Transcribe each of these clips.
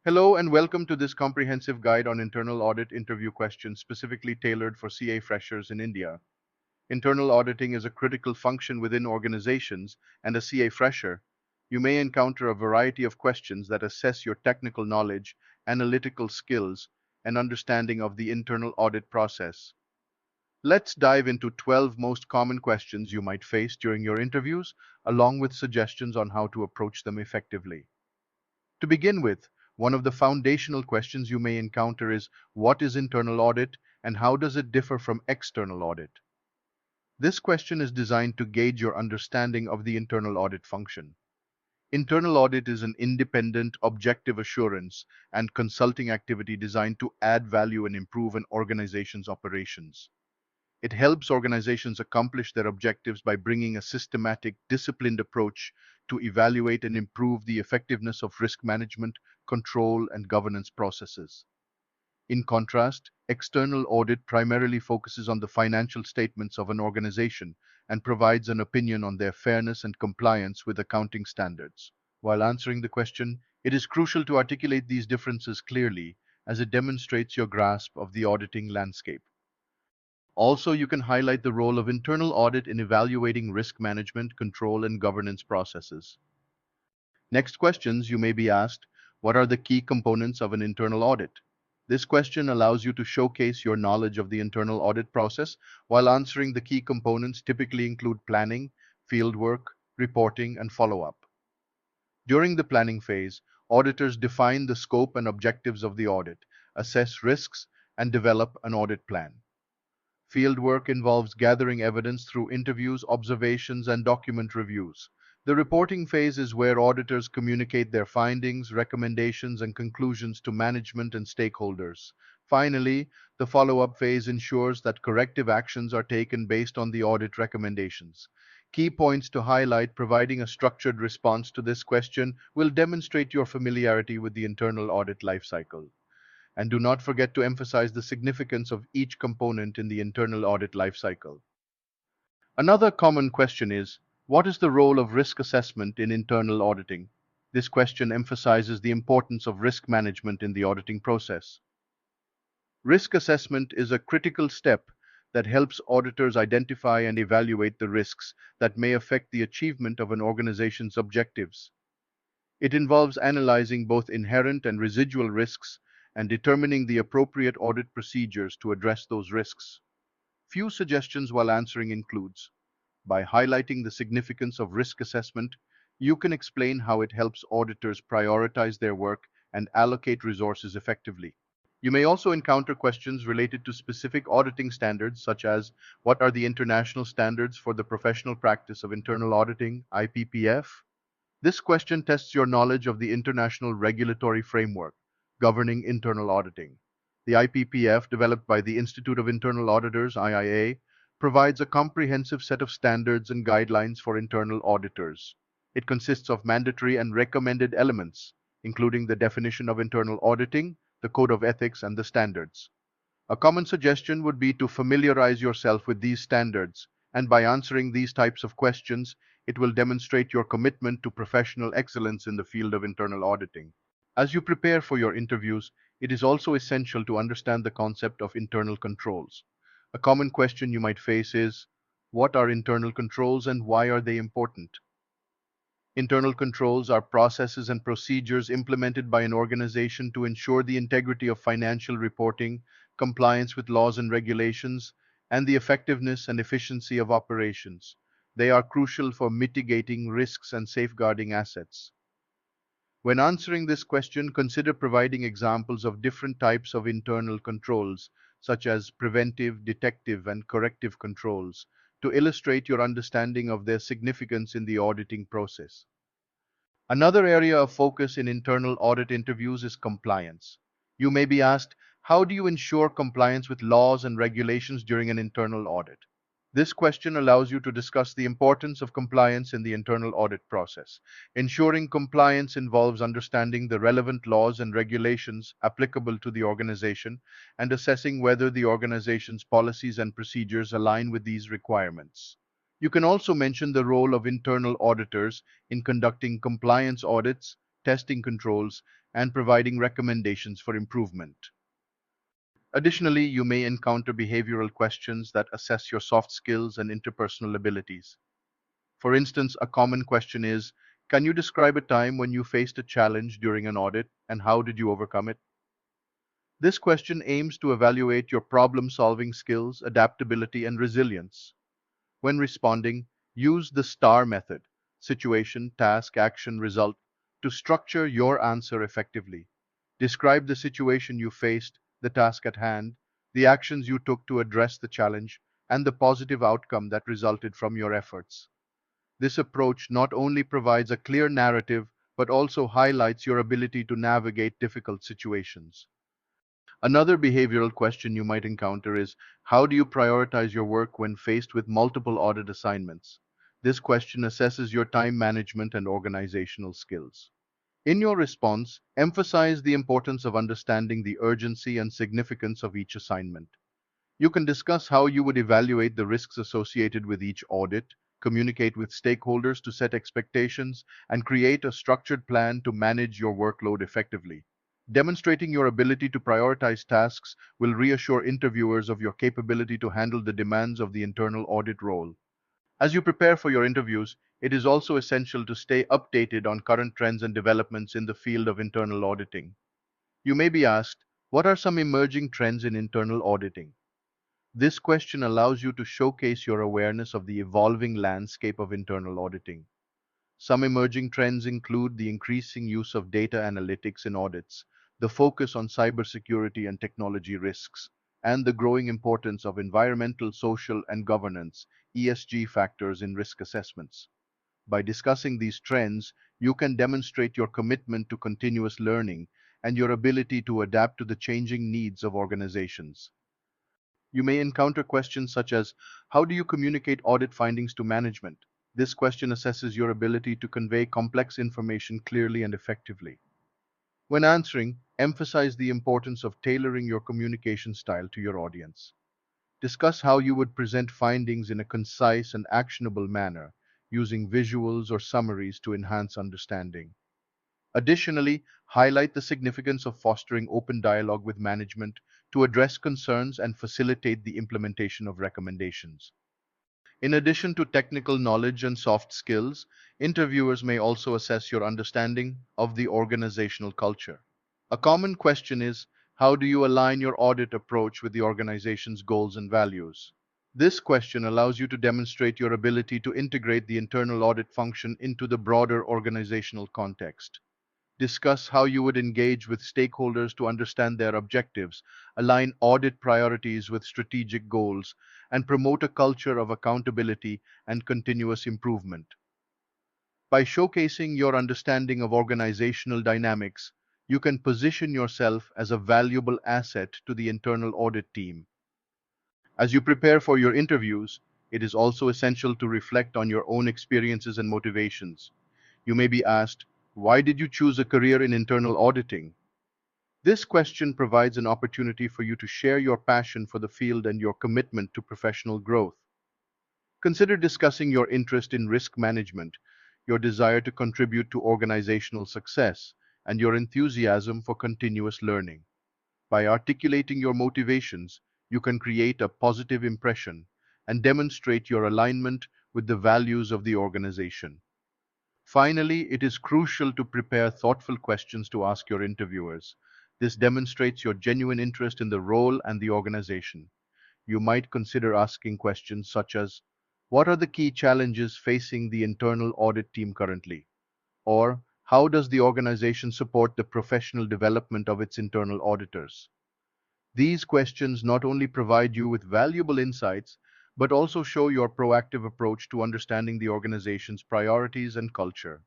Hello and welcome to this comprehensive guide on internal audit interview questions specifically tailored for CA freshers in India. Internal auditing is a critical function within organizations, and as CA fresher, you may encounter a variety of questions that assess your technical knowledge, analytical skills, and understanding of the internal audit process. Let's dive into 12 most common questions you might face during your interviews, along with suggestions on how to approach them effectively. To begin with, one of the foundational questions you may encounter is what is internal audit and how does it differ from external audit? This question is designed to gauge your understanding of the internal audit function. Internal audit is an independent, objective assurance and consulting activity designed to add value and improve an organization's operations. It helps organizations accomplish their objectives by bringing a systematic, disciplined approach to evaluate and improve the effectiveness of risk management, control, and governance processes. In contrast, external audit primarily focuses on the financial statements of an organization and provides an opinion on their fairness and compliance with accounting standards. While answering the question, it is crucial to articulate these differences clearly as it demonstrates your grasp of the auditing landscape. Also, you can highlight the role of internal audit in evaluating risk management, control, and governance processes. Next questions you may be asked, what are the key components of an internal audit? This question allows you to showcase your knowledge of the internal audit process while answering the key components typically include planning, fieldwork, reporting, and follow-up. During the planning phase, auditors define the scope and objectives of the audit, assess risks, and develop an audit plan. Fieldwork involves gathering evidence through interviews, observations, and document reviews. The reporting phase is where auditors communicate their findings, recommendations, and conclusions to management and stakeholders. Finally, the follow-up phase ensures that corrective actions are taken based on the audit recommendations. Key points to highlight: providing a structured response to this question will demonstrate your familiarity with the internal audit lifecycle. And do not forget to emphasize the significance of each component in the internal audit lifecycle. Another common question is, what is the role of risk assessment in internal auditing? This question emphasizes the importance of risk management in the auditing process. Risk assessment is a critical step that helps auditors identify and evaluate the risks that may affect the achievement of an organization's objectives. It involves analyzing both inherent and residual risks and determining the appropriate audit procedures to address those risks. Few suggestions while answering includes, by highlighting the significance of risk assessment, you can explain how it helps auditors prioritize their work and allocate resources effectively. You may also encounter questions related to specific auditing standards, such as what are the international standards for the professional practice of internal auditing, IPPF? This question tests your knowledge of the international regulatory framework governing internal auditing. The IPPF, developed by the Institute of Internal Auditors, IIA, provides a comprehensive set of standards and guidelines for internal auditors. It consists of mandatory and recommended elements, including the definition of internal auditing, the code of ethics, and the standards. A common suggestion would be to familiarize yourself with these standards, and by answering these types of questions, it will demonstrate your commitment to professional excellence in the field of internal auditing. As you prepare for your interviews, it is also essential to understand the concept of internal controls. A common question you might face is, what are internal controls and why are they important? Internal controls are processes and procedures implemented by an organization to ensure the integrity of financial reporting, compliance with laws and regulations, and the effectiveness and efficiency of operations. They are crucial for mitigating risks and safeguarding assets. When answering this question, consider providing examples of different types of internal controls, such as preventive, detective, and corrective controls, to illustrate your understanding of their significance in the auditing process. Another area of focus in internal audit interviews is compliance. You may be asked, how do you ensure compliance with laws and regulations during an internal audit? This question allows you to discuss the importance of compliance in the internal audit process. Ensuring compliance involves understanding the relevant laws and regulations applicable to the organization and assessing whether the organization's policies and procedures align with these requirements. You can also mention the role of internal auditors in conducting compliance audits, testing controls, and providing recommendations for improvement. Additionally, you may encounter behavioral questions that assess your soft skills and interpersonal abilities. For instance, a common question is, can you describe a time when you faced a challenge during an audit and how did you overcome it? This question aims to evaluate your problem-solving skills, adaptability, and resilience. When responding, use the STAR method, situation, task, action, result, to structure your answer effectively. Describe the situation you faced, the task at hand, the actions you took to address the challenge, and the positive outcome that resulted from your efforts. This approach not only provides a clear narrative, but also highlights your ability to navigate difficult situations. Another behavioral question you might encounter is, how do you prioritize your work when faced with multiple audit assignments? This question assesses your time management and organizational skills. In your response, emphasize the importance of understanding the urgency and significance of each assignment. You can discuss how you would evaluate the risks associated with each audit, communicate with stakeholders to set expectations, and create a structured plan to manage your workload effectively. Demonstrating your ability to prioritize tasks will reassure interviewers of your capability to handle the demands of the internal audit role. As you prepare for your interviews, it is also essential to stay updated on current trends and developments in the field of internal auditing. You may be asked, what are some emerging trends in internal auditing? This question allows you to showcase your awareness of the evolving landscape of internal auditing. Some emerging trends include the increasing use of data analytics in audits, the focus on cybersecurity and technology risks, and the growing importance of environmental, social, and governance (ESG) factors in risk assessments. By discussing these trends, you can demonstrate your commitment to continuous learning and your ability to adapt to the changing needs of organizations. You may encounter questions such as, how do you communicate audit findings to management? This question assesses your ability to convey complex information clearly and effectively. When answering, emphasize the importance of tailoring your communication style to your audience. Discuss how you would present findings in a concise and actionable manner, using visuals or summaries to enhance understanding. Additionally, highlight the significance of fostering open dialogue with management to address concerns and facilitate the implementation of recommendations. In addition to technical knowledge and soft skills, interviewers may also assess your understanding of the organizational culture. A common question is, how do you align your audit approach with the organization's goals and values? This question allows you to demonstrate your ability to integrate the internal audit function into the broader organizational context. Discuss how you would engage with stakeholders to understand their objectives, align audit priorities with strategic goals, and promote a culture of accountability and continuous improvement. By showcasing your understanding of organizational dynamics, you can position yourself as a valuable asset to the internal audit team. As you prepare for your interviews, it is also essential to reflect on your own experiences and motivations. You may be asked, why did you choose a career in internal auditing? This question provides an opportunity for you to share your passion for the field and your commitment to professional growth. Consider discussing your interest in risk management, your desire to contribute to organizational success, and your enthusiasm for continuous learning. By articulating your motivations, you can create a positive impression and demonstrate your alignment with the values of the organization. Finally, it is crucial to prepare thoughtful questions to ask your interviewers. This demonstrates your genuine interest in the role and the organization. You might consider asking questions such as, what are the key challenges facing the internal audit team currently? Or, how does the organization support the professional development of its internal auditors? These questions not only provide you with valuable insights, but also show your proactive approach to understanding the organization's priorities and culture.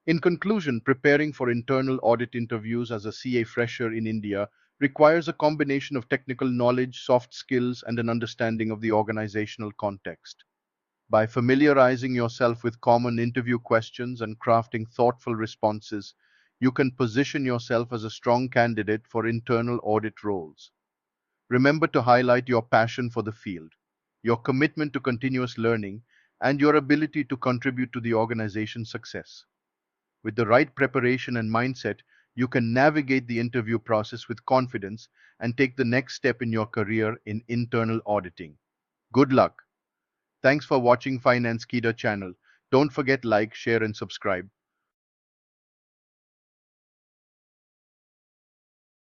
In conclusion, preparing for internal audit interviews as a CA fresher in India requires a combination of technical knowledge, soft skills, and an understanding of the organizational context. By familiarizing yourself with common interview questions and crafting thoughtful responses, you can position yourself as a strong candidate for internal audit roles. Remember to highlight your passion for the field, your commitment to continuous learning, and your ability to contribute to the organization's success. With the right preparation and mindset, you can navigate the interview process with confidence and take the next step in your career in internal auditing. Good luck. Thanks for watching Finance Keeda channel. Don't forget like, share and subscribe.